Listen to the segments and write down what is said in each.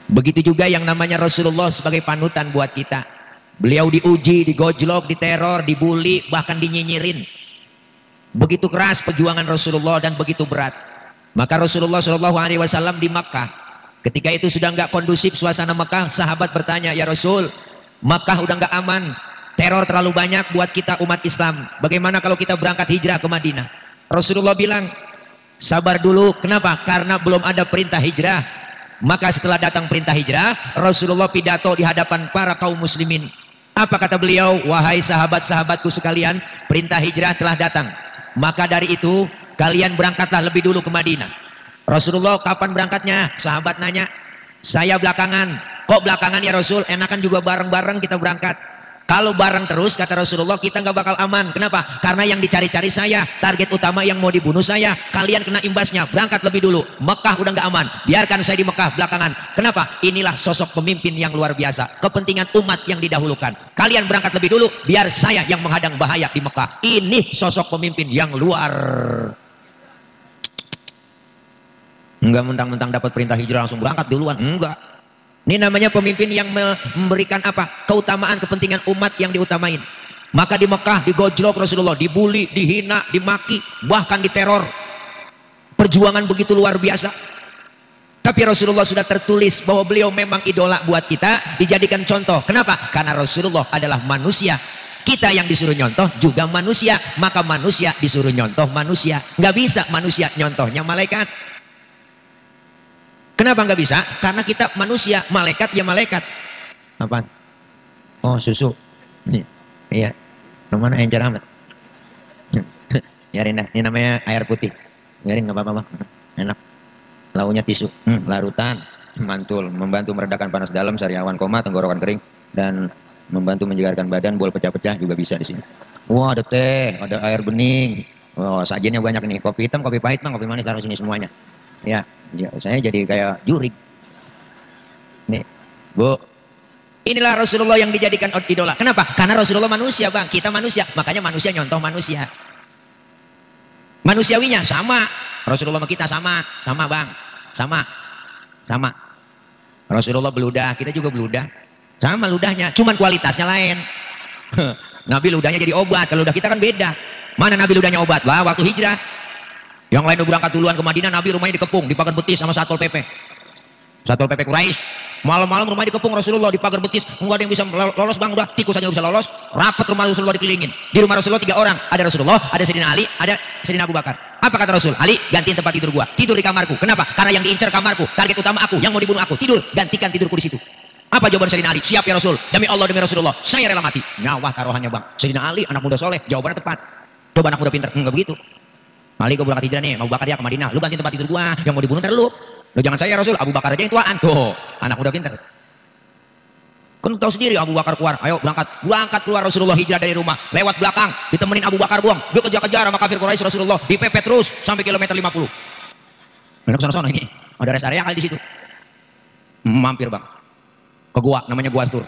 Begitu juga yang namanya Rasulullah sebagai panutan buat kita. Beliau diuji, digojlok, diteror, dibully, bahkan dinyinyirin. Begitu keras perjuangan Rasulullah dan begitu berat. Maka Rasulullah SAW di Makkah, ketika itu sudah nggak kondusif suasana Makkah, sahabat bertanya, ya Rasul, Makkah udah nggak aman, teror terlalu banyak buat kita umat Islam. Bagaimana kalau kita berangkat hijrah ke Madinah? Rasulullah bilang, sabar dulu. Kenapa? Karena belum ada perintah hijrah. Maka setelah datang perintah hijrah, Rasulullah pidato di hadapan para kaum muslimin. Apa kata beliau? Wahai sahabat-sahabatku sekalian, perintah hijrah telah datang. Maka dari itu kalian berangkatlah lebih dulu ke Madinah. Rasulullah kapan berangkatnya? Sahabat nanya. Saya belakangan. Kok belakangan ya Rasul? Enakan juga bareng-bareng kita berangkat. Kalau bareng terus, kata Rasulullah, kita nggak bakal aman. Kenapa? Karena yang dicari-cari saya, target utama yang mau dibunuh saya, kalian kena imbasnya. Berangkat lebih dulu. Mekah udah nggak aman. Biarkan saya di Mekah belakangan. Kenapa? Inilah sosok pemimpin yang luar biasa. Kepentingan umat yang didahulukan. Kalian berangkat lebih dulu, biar saya yang menghadang bahaya di Mekah. Ini sosok pemimpin yang luar. Enggak mentang-mentang dapat perintah hijrah langsung berangkat duluan. Enggak. Ini namanya pemimpin yang memberikan apa? Keutamaan kepentingan umat yang diutamain. Maka di Mekah digojlok Rasulullah, dibully, dihina, dimaki, bahkan diteror. Perjuangan begitu luar biasa. Tapi Rasulullah sudah tertulis bahwa beliau memang idola buat kita, dijadikan contoh. Kenapa? Karena Rasulullah adalah manusia. Kita yang disuruh nyontoh juga manusia. Maka manusia disuruh nyontoh manusia. Nggak bisa manusia nyontohnya malaikat. Kenapa nggak bisa? Karena kita manusia, malaikat ya malaikat. Apaan? Oh, susu. Iya. Mana encer amat. Biarin dah. Ini namanya air putih. Biarin nggak apa-apa. Enak. Launya tisu. Larutan. Mantul. Membantu meredakan panas dalam, sariawan koma, tenggorokan kering, dan membantu menyegarkan badan. Bol pecah-pecah juga bisa di sini. Wah, ada teh, ada air bening. Oh, sajiannya banyak nih. Kopi hitam, kopi pahit, kopi manis, taruh sini semuanya. Ya, saya jadi kayak jurik. Nih, Bu. Inilah Rasulullah yang dijadikan idola. Kenapa? Karena Rasulullah manusia, Bang. Kita manusia, makanya manusia nyontoh manusia. Manusiawinya sama. Rasulullah sama kita sama, Bang. Sama. Rasulullah beludah, kita juga beludah. Sama ludahnya, cuman kualitasnya lain. Nabi ludahnya jadi obat, kalau ludah kita kan beda. Mana Nabi ludahnya obat? Lah, waktu hijrah. Yang lain udah berangkat duluan ke Madinah, Nabi rumahnya dikepung, di pagar betis sama Satpol PP. Satpol PP Quraisy. Malam-malam rumahnya dikepung Rasulullah di pagar betis. Enggak ada yang bisa lolos, Bang. Udah tikus aja nggak bisa lolos. Rapat rumah Rasulullah dikelilingin. Di rumah Rasulullah 3 orang. Ada Rasulullah, ada Sayyidina Ali, ada Sayyidina Abu Bakar. Apa kata Rasul? Ali, gantiin tempat tidur gua. Tidur di kamarku. Kenapa? Karena yang diincar kamarku. Target utama aku, yang mau dibunuh aku. Tidur, gantikan tidurku di situ. Apa jawaban Sayyidina Ali? Siap ya Rasul. Demi Allah, demi Rasulullah, saya rela mati. Nyawa taruhannya, Bang. Sayyidina Ali, anak muda soleh, jawabannya tepat. Coba anak muda pintar. Enggak begitu. Ali, gue berangkat hijrah nih, Abu Bakar ya ke Madinah. Lu ganti tempat tidur gua, yang mau dibunuh ntar lu. Lu jangan saya Rasul, Abu Bakar aja yang tuaan. Tuh, anak muda pintar. Kan tahu sendiri Abu Bakar keluar. Ayo berangkat keluar Rasulullah hijrah dari rumah. Lewat belakang, ditemenin Abu Bakar buang. Dia kejar-kejar sama kafir Quraisy Rasulullah. Dipepet terus sampai kilometer 50. Mana kesana-sana ini. Ada rest area kali di situ. Mampir, Bang. Ke gua, namanya Gua Astur.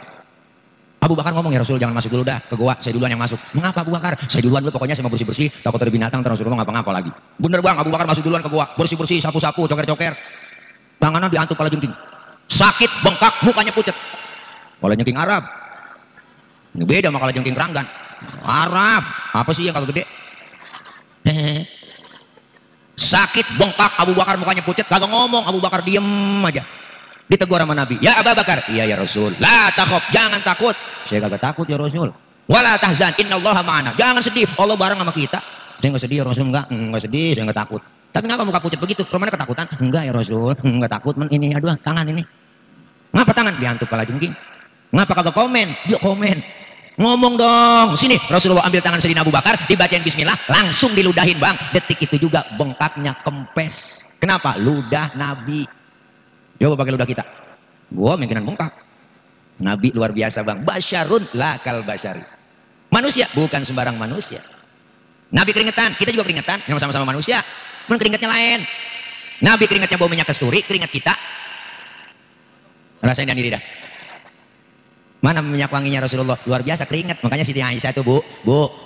Abu Bakar ngomong, ya Rasul jangan masuk dulu dah ke gua, saya duluan yang masuk. Mengapa Abu Bakar? Saya duluan dulu, pokoknya saya mau bersih-bersih, takut ada binatang, terus Rasulullah ngapa-ngapa lagi. Bener, Bang, Abu Bakar masuk duluan ke gua, bersih-bersih, sapu-sapu, coker-coker. Tangannya diantuk kepala jengking. Sakit, bengkak, mukanya pucat. Kepala jengking Arab. Ini beda sama kepala jengking keranggan. Arab, apa sih yang kagak gede? Sakit, bengkak, Abu Bakar mukanya pucat, kagak ngomong, Abu Bakar diem aja. Ditegur sama Nabi, ya Abu Bakar, iya ya Rasul, la takhaf, jangan takut. Saya kagak takut ya Rasul. Wala tahzan, innallaha ma'ana. Jangan sedih, Allah bareng sama kita. Saya nggak sedih ya Rasul, enggak sedih, saya nggak takut. Tapi ngapa muka pucat begitu? Rumahnya ketakutan? Enggak ya Rasul, nggak takut. Ini aduh tangan ini. Ngapa tangan? Diantuk kepala jengking. Ngapa kagak komen? Dia komen. Ngomong dong. Sini Rasulullah ambil tangan Sayyidina Abu Bakar, dibacain bismillah, langsung diludahin, Bang. Detik itu juga bengkaknya kempes. Kenapa? Ludah Nabi. Coba pakai ludah kita. Gua mungkinan bengkak. Nabi luar biasa, Bang. Basyarun lakal basyari. Manusia, bukan sembarang manusia. Nabi keringetan, kita juga keringetan, yang sama-sama manusia. Cuman keringetnya lain. Nabi keringetnya bau minyak kasturi, keringet kita. Rasain dan diri dah. Mana minyak wanginya Rasulullah? Luar biasa, keringat. Makanya Siti Aisyah tuh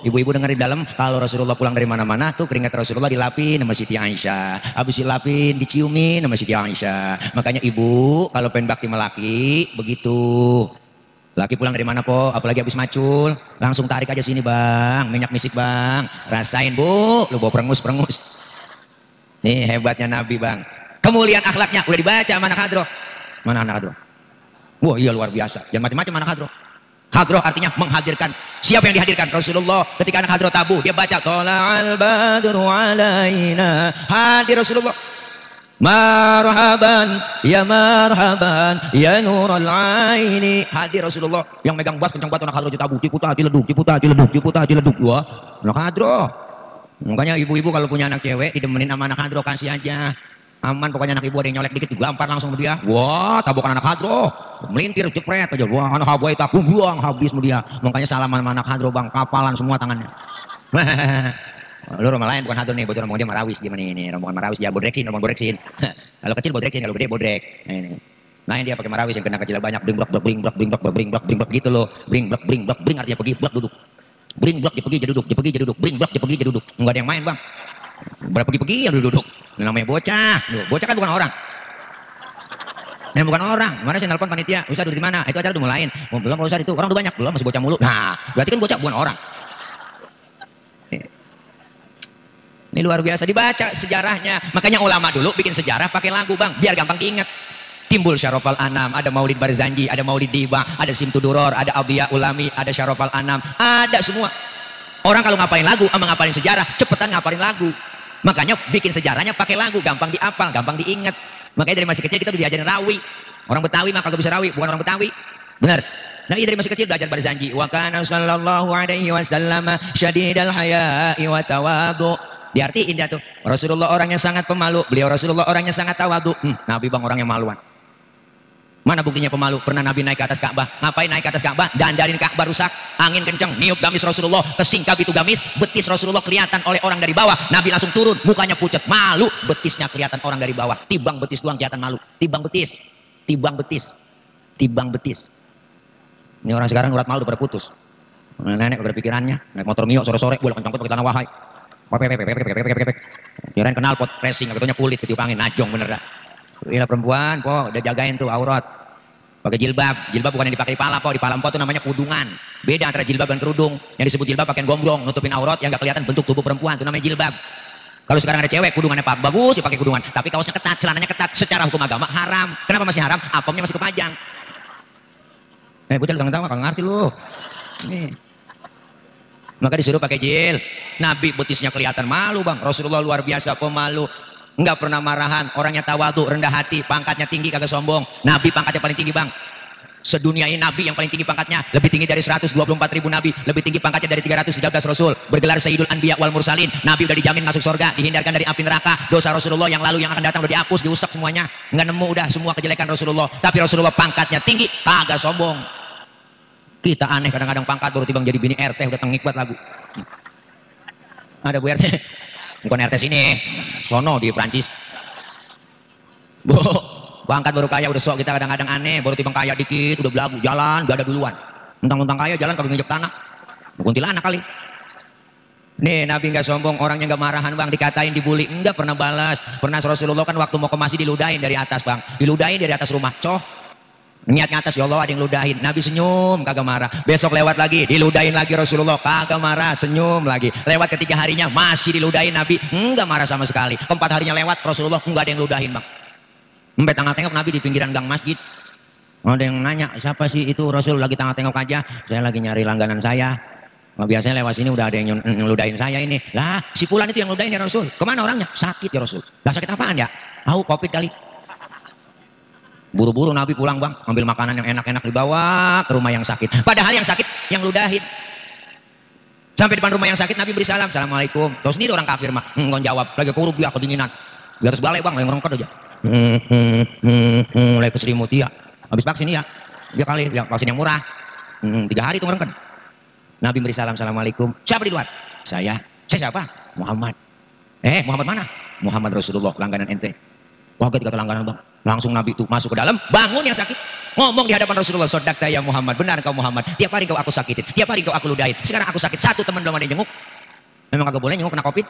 ibu-ibu dengar di dalam, kalau Rasulullah pulang dari mana-mana tuh keringat Rasulullah dilapin sama Siti Aisyah. Habis dilapin, diciumin sama Siti Aisyah. Makanya ibu kalau pengen bakti sama laki, begitu. Laki pulang dari mana po, apalagi habis macul, langsung tarik aja sini bang, minyak misik bang, rasain bu, lu bawa perengus. Nih hebatnya Nabi bang. Kemuliaan akhlaknya udah dibaca sama anak hadroh. Mana anak hadroh? Wah iya luar biasa. Jangan macam-macam anak hadroh. Hadroh artinya menghadirkan. Siapa yang dihadirkan? Rasulullah. Ketika anak hadroh tabu, dia baca Tola'al badru alaina. Hadir Rasulullah. Marhaban ya nurul aini. Hadir Rasulullah. Yang megang bas kencang banget anak hadroh tabu. Ciputa dileduk. Wah, anak hadroh. Makanya ibu-ibu kalau punya anak cewek didemenin sama anak hadroh, kasih aja. Aman, pokoknya anak ibu ada yang nyolek dikit digampar langsung sama dia. Wah, tabokan anak hadroh, melintir jepret aja. Wah, anak haboy tak buang habis sama dia. Makanya salaman sama anak hadroh bang, kapalan semua tangannya. Lu rumah lain bukan hadroh nih, bocor ngomong dia marawis gimana ini, rombongan marawis dia bodreksin. Kalau kecil bodreksin, kalau gede bodrek. Nah ini dia pakai marawis yang kena kecil banyak, bring blok gitu loh. Bring artinya pergi, blok duduk. Bring blok dia pergi jadi duduk, bring blok dia pergi jadi duduk. Enggak ada yang main bang. Berapa pergi ya duduk. Namanya bocah. Bocah kan bukan orang. Bukan orang. Mana saya nelpon panitia, Ustaz duduk di mana? Itu acara udah mulai. Belum Ustaz, itu orang udah banyak, belum, masih bocah mulu. Nah, berarti kan bocah bukan orang. Ini luar biasa, dibaca sejarahnya. Makanya ulama dulu bikin sejarah pakai lagu bang, biar gampang diingat. Timbul Syarofal Anam, ada Maulid Barzanji, ada Maulid Diba, ada Simtuduror, ada Abdiya Ulami, ada Syarofal Anam, ada semua. Orang kalau ngapalin lagu sama ngapalin sejarah, cepetan ngapalin lagu. Makanya bikin sejarahnya pakai lagu, gampang diapal, gampang diingat. Makanya dari masih kecil kita udah diajarin rawi. Orang Betawi mah kagak bisa rawi, bukan orang Betawi. Benar. Nah, dari masih kecil belajar Barzanji. Wa kana sallallahu alaihi wasallam syadidal haya'i wa tawadhu. Diartiin dia tuh, Rasulullah orangnya sangat pemalu, beliau Rasulullah orangnya sangat tawadhu. Nabi bang orangnya maluan. Mana buktinya pemalu? Pernah Nabi naik ke atas Ka'bah. Ngapain naik ke atas Ka'bah? Dandarin Ka'bah rusak, angin kenceng, niup gamis Rasulullah, kesingkap itu gamis, betis Rasulullah kelihatan oleh orang dari bawah. Nabi langsung turun, mukanya pucat, malu, betisnya kelihatan orang dari bawah. Tibang betis doang kelihatan malu. Tibang betis. Ini orang sekarang urat malu udah pada putus. Nenek berpikirannya, naik motor Mio sore-sore, boleh kencang pakai tanah wahai. Kirain kenal pot racing, katanya kulit ketiup angin, najong bener dah. Inilah perempuan, po, udah jagain tuh aurat. Pakai jilbab bukan yang dipakai di pala, po. Di pala po tuh namanya kudungan. Beda antara jilbab dan kerudung. Yang disebut jilbab pakaian gombrong, nutupin aurat yang gak kelihatan bentuk tubuh perempuan, itu namanya jilbab. Kalau sekarang ada cewek kudungannya bagus, dia pakai kudungan, tapi kaosnya ketat, celananya ketat, secara hukum agama haram. Kenapa masih haram? Apemnya masih kepajang. Bocah jangan tahu, kagak ngerti lu. Nih. Maka disuruh pakai jil. Nabi betisnya kelihatan malu bang. Rasulullah luar biasa pemalu. Enggak pernah marahan, orangnya tawadhu, rendah hati, pangkatnya tinggi kagak sombong. Nabi pangkatnya paling tinggi bang. Sedunia ini Nabi yang paling tinggi pangkatnya, lebih tinggi dari 124.000 Nabi, lebih tinggi pangkatnya dari 313 Rasul, bergelar Sayyidul Anbiya wal Mursalin. Nabi udah dijamin masuk surga, dihindarkan dari api neraka. Dosa Rasulullah yang lalu yang akan datang udah dihapus, diusap semuanya. Enggak nemu udah semua kejelekan Rasulullah. Tapi Rasulullah pangkatnya tinggi, kagak sombong. Kita aneh kadang-kadang pangkat baru tiba jadi bini RT udah tengik buat lagu. Ada Bu RT. Bukan RT sini, sono di Prancis. Bu, pangkat baru kaya udah sok kita kadang-kadang aneh, baru tiba kaya dikit udah belagu, jalan gak ada duluan. Mentang-mentang kaya jalan kagak nginjek tanah. Kuntilanak kali. Nih Nabi nggak sombong, orangnya nggak marahan bang, dikatain dibully enggak pernah balas. Pernah Rasulullah kan waktu mau ke masjid diludahin dari atas bang, diludahin dari atas rumah, niatnya atas, ya Allah ada yang ludahin, Nabi senyum kagak marah. Besok lewat lagi diludahin lagi Rasulullah, kagak marah, senyum lagi. Lewat ketiga harinya masih diludahin, Nabi enggak marah sama sekali. Keempat harinya lewat Rasulullah enggak ada yang ludahin bang. Sampai tengok Nabi di pinggiran gang masjid, ada yang nanya siapa sih itu, Rasul lagi tengok aja, saya lagi nyari langganan saya. Nah, biasanya lewat sini udah ada yang ludahin saya ini. Lah si Fulan itu yang ludahin ya Rasul, kemana orangnya? Sakit ya Rasul. Lah sakit apaan ya? Tahu Covid kali. Buru-buru Nabi pulang bang, ambil makanan yang enak-enak dibawa ke rumah yang sakit. Padahal yang sakit yang ludahin. Sampai depan rumah yang sakit Nabi beri salam, assalamualaikum. Terus sendiri orang kafir mah, nggak jawab, lagi kurub ya kedinginan. Biar harus balik bang, yang ngerongkot aja. Mulai keselimut ya. Habis vaksin ya, dia kali yang vaksin yang murah. 3 hari itu ngerongkot. Nabi beri salam, assalamualaikum. Siapa di luar? Saya siapa? Muhammad. Muhammad mana? Muhammad Rasulullah, langganan ente. Wah, kata langganan bang. Langsung Nabi itu masuk ke dalam, bangun yang sakit. Ngomong di hadapan Rasulullah, sodakta ya Muhammad, benar kau Muhammad. Tiap hari kau aku sakitin, tiap hari kau aku ludahin. Sekarang aku sakit, satu teman belum ada yang jenguk. Memang kagak boleh jenguk kena covid.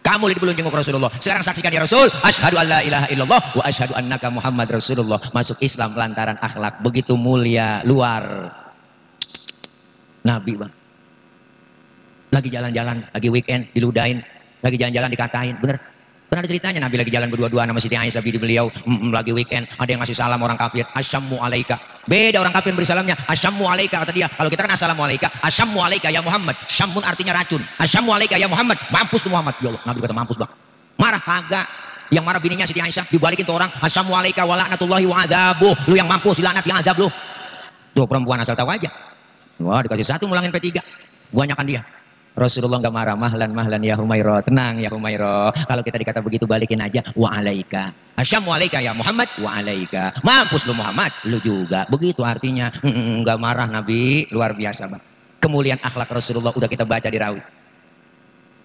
Kamu belum jenguk Rasulullah. Sekarang saksikan ya Rasul, asyhadu an la ilaha illallah wa asyhadu annaka Muhammad Rasulullah. Masuk Islam lantaran akhlak begitu mulia luar. Nabi bang. Lagi jalan-jalan, lagi weekend diludahin, lagi jalan-jalan dikatain, bener. Pernah ada ceritanya Nabi lagi jalan berdua-dua sama Siti Aisyah bini beliau, lagi weekend, ada yang ngasih salam orang kafir, asyammu alaika. Beda orang kafir beri salamnya, asyammu alaika kata dia. Kalau kita kan assalamu alaika, asyammu alaika ya Muhammad. Syammun artinya racun. Asyammu alaika ya Muhammad. Mampus tuh Muhammad. Ya Allah, Nabi kata mampus bang. Marah kagak. Yang marah bininya Siti Aisyah dibalikin tuh orang, asyammu alaika wa la'natullahi wa adabuh. Lu yang mampus, dilaknat yang adab lu. Tuh perempuan asal tahu aja. Wah dikasih satu mulangin P3. Banyakan dia. Rasulullah nggak marah, mahlan ya Humairah, tenang ya Humairah. Kalau kita dikata begitu balikin aja, wa alaika. Asyammu alaika ya Muhammad, wa alaika. Mampus lu Muhammad, lu juga. Begitu artinya, nggak marah Nabi, luar biasa bang. Kemuliaan akhlak Rasulullah udah kita baca di rawi.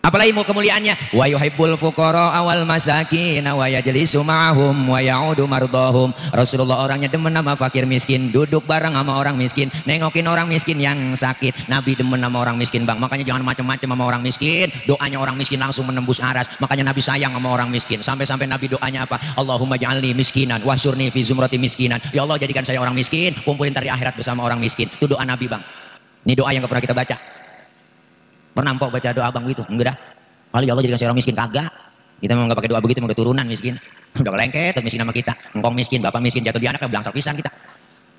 Apalagi mau kemuliaannya, wa yuhibbul fuqara awal masakin wa yajlisu ma'ahum wa ya'udu mardahum. Rasulullah orangnya demen sama fakir miskin, duduk bareng sama orang miskin, nengokin orang miskin yang sakit. Nabi demen sama orang miskin bang, makanya jangan macam-macam sama orang miskin. Doanya orang miskin langsung menembus aras, makanya Nabi sayang sama orang miskin. Sampai-sampai Nabi doanya apa? Allahumma ja'alni miskinan wasyurni fi zumrati miskinan. Ya Allah jadikan saya orang miskin, kumpulin dari akhirat bersama orang miskin. Itu doa Nabi bang. Ini doa yang gak pernah kita baca. Pernah mpok baca doa abang gitu? Enggak dah. Kalau ya Allah jadikan saya orang miskin, kagak. Kita memang nggak pakai doa begitu, mau keturunan miskin. Udah lengket, miskin sama kita. Engkong miskin, bapak miskin, jatuh di anak, belangsak pisan kita.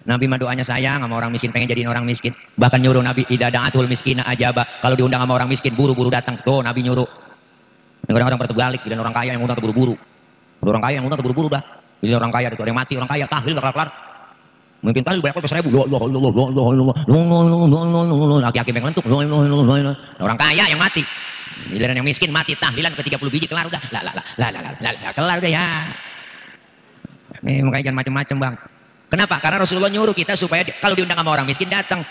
Nabi mah doanya sayang sama orang miskin, pengen jadiin orang miskin. Bahkan nyuruh Nabi, idza da'atul miskina ajaba. Kalau diundang sama orang miskin, buru-buru datang. Tuh Nabi nyuruh. Kadang-kadang pada terbalik, dan orang kaya yang undang terburu-buru. Orang kaya yang undang terburu-buru dah. Jadi orang kaya ada yang mati, orang kaya tahlil gak kelar-kelar. Mungkin kali banyak kali 1.000. Laki-laki yang lentuk. Orang kaya yang mati. Giliran yang miskin mati tahlilan ke 30 biji kelar udah. Kelar udah ya. Ini makanya jangan macam-macam bang. Kenapa? Karena Rasulullah nyuruh kita supaya kalau diundang sama orang miskin datang.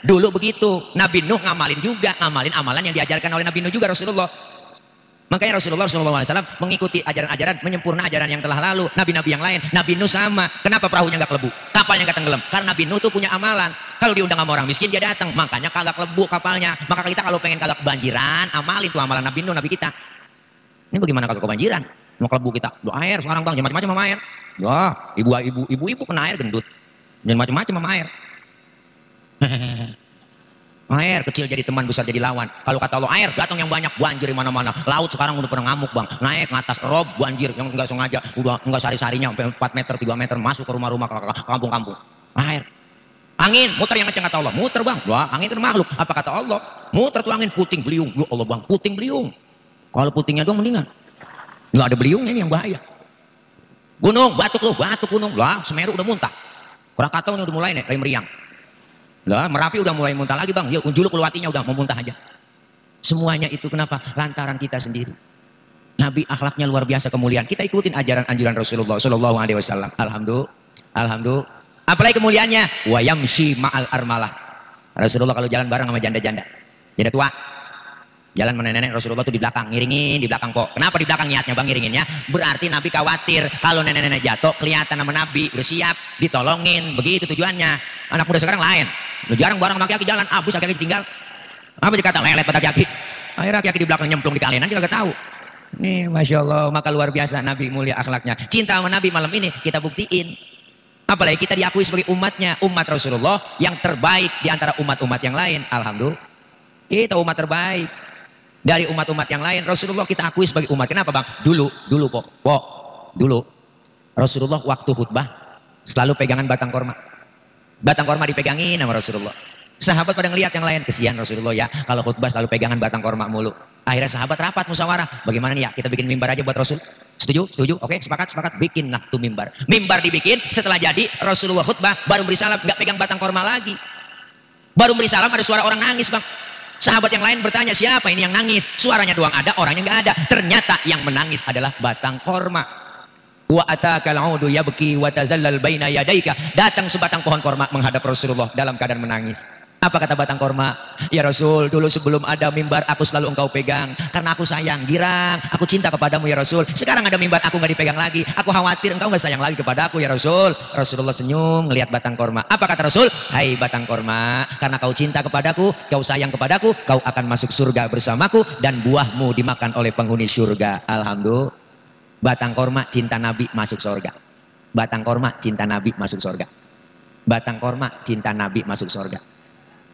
Dulu begitu. Nabi Nuh ngamalin juga, ngamalin amalan yang diajarkan oleh Nabi Nuh juga Rasulullah. Makanya Rasulullah SAW mengikuti ajaran-ajaran, menyempurna ajaran yang telah lalu. Nabi-nabi yang lain, Nabi Nuh sama. Kenapa perahunya nggak kelebu? Kapalnya nggak tenggelam? Karena Nabi Nuh tuh punya amalan. Kalau diundang sama orang miskin dia datang, makanya kagak kelebu kapalnya. Maka kita kalau pengen kagak kebanjiran, amalin tuh amalan Nabi Nuh, Nabi kita. Ini bagaimana kagak kebanjiran? Mau kelebu kita? Doa air sekarang bang, jangan macam-macam sama air. Wah, ibu-ibu kena air gendut. Jangan macam-macam sama air. Air kecil jadi teman, besar jadi lawan. Kalau kata Allah air datang yang banyak, banjir di mana-mana. Laut sekarang udah pernah ngamuk bang, naik ke atas rob banjir yang nggak sengaja, udah nggak sari-sarinya sampai 4 meter 3 meter masuk ke rumah-rumah ke kampung-kampung. Air, angin muter yang kencang kata Allah, muter bang. Wah angin itu makhluk. Apa kata Allah? Muter tuh angin puting beliung. Ya Allah bang, puting beliung. Kalau putingnya doang mendingan. Nggak ada beliungnya ini yang bahaya. Gunung batuk loh, batuk gunung lah. Semeru udah muntah. Krakatau ini udah mulai nih, meriang. Lah Merapi udah mulai muntah lagi bang, ya Juluk Uluwatinya udah mau muntah aja. Semuanya itu kenapa? Lantaran kita sendiri. Nabi akhlaknya luar biasa, kemuliaan. Kita ikutin ajaran anjuran Rasulullah Shallallahu Alaihi Wasallam. Alhamdulillah. Apalagi kemuliaannya? Wa yamshi ma'al armalah. Rasulullah kalau jalan bareng sama janda-janda, janda tua, jalan sama nenek, Rasulullah tuh di belakang, ngiringin di belakang kok. Kenapa di belakang niatnya bang ngiringinnya? Berarti Nabi khawatir kalau nenek-nenek jatuh kelihatan sama Nabi, udah siap ditolongin, begitu tujuannya. Anak muda sekarang lain. Lu jarang bareng sama kaki-kaki jalan, abis kaki-kaki tinggal. Apa dikata lelet pada kaki? Akhirnya kaki di belakang nyemplung di kalian aja gak tahu. Nih Masya Allah, maka luar biasa Nabi mulia akhlaknya. Cinta sama Nabi malam ini kita buktiin. Apalagi kita diakui sebagai umatnya, umat Rasulullah yang terbaik di antara umat-umat yang lain. Alhamdulillah. Kita umat terbaik. Dari umat-umat yang lain, Rasulullah kita akui sebagai umat. Kenapa bang? Dulu Rasulullah waktu khutbah selalu pegangan batang korma. Batang korma dipegangin sama Rasulullah. Sahabat pada ngelihat yang lain, kesian Rasulullah ya kalau khutbah selalu pegangan batang korma mulu. Akhirnya sahabat rapat musyawarah, bagaimana nih ya kita bikin mimbar aja buat Rasul. Setuju? Oke, sepakat, bikinlah tuh mimbar. Mimbar dibikin, setelah jadi Rasulullah khutbah baru beri salam, nggak pegang batang korma lagi. Baru beri salam ada suara orang nangis bang. Sahabat yang lain bertanya, siapa ini yang nangis? Suaranya doang ada, orangnya nggak ada. Ternyata yang menangis adalah batang korma. Wa atakal audu yabki wa tazallal baina yadaika. Datang sebatang pohon korma menghadap Rasulullah dalam keadaan menangis. Apa kata batang korma? Ya Rasul, dulu sebelum ada mimbar aku selalu engkau pegang karena aku sayang, girang, aku cinta kepadamu ya Rasul. Sekarang ada mimbar aku nggak dipegang lagi, aku khawatir engkau nggak sayang lagi kepada aku ya Rasul. Rasulullah senyum ngelihat batang korma. Apa kata Rasul? Hai batang korma, karena kau cinta kepadaku, kau sayang kepadaku, kau akan masuk surga bersamaku dan buahmu dimakan oleh penghuni surga. Alhamdulillah. Batang korma cinta Nabi masuk surga. Batang korma cinta Nabi masuk surga. Batang korma cinta Nabi masuk surga.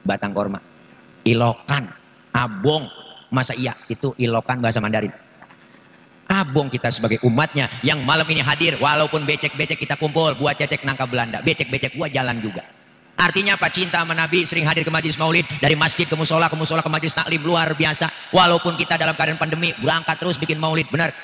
Batang korma, ilokan, abong, masa iya itu ilokan bahasa Mandarin. Abong kita sebagai umatnya yang malam ini hadir, walaupun becek-becek kita kumpul, gua cecek nangka Belanda, becek-becek gua jalan juga. Artinya apa? Cinta sama Nabi, sering hadir ke majlis maulid, dari masjid ke musola ke majlis taklim, luar biasa. Walaupun kita dalam keadaan pandemi, berangkat terus bikin maulid, benar.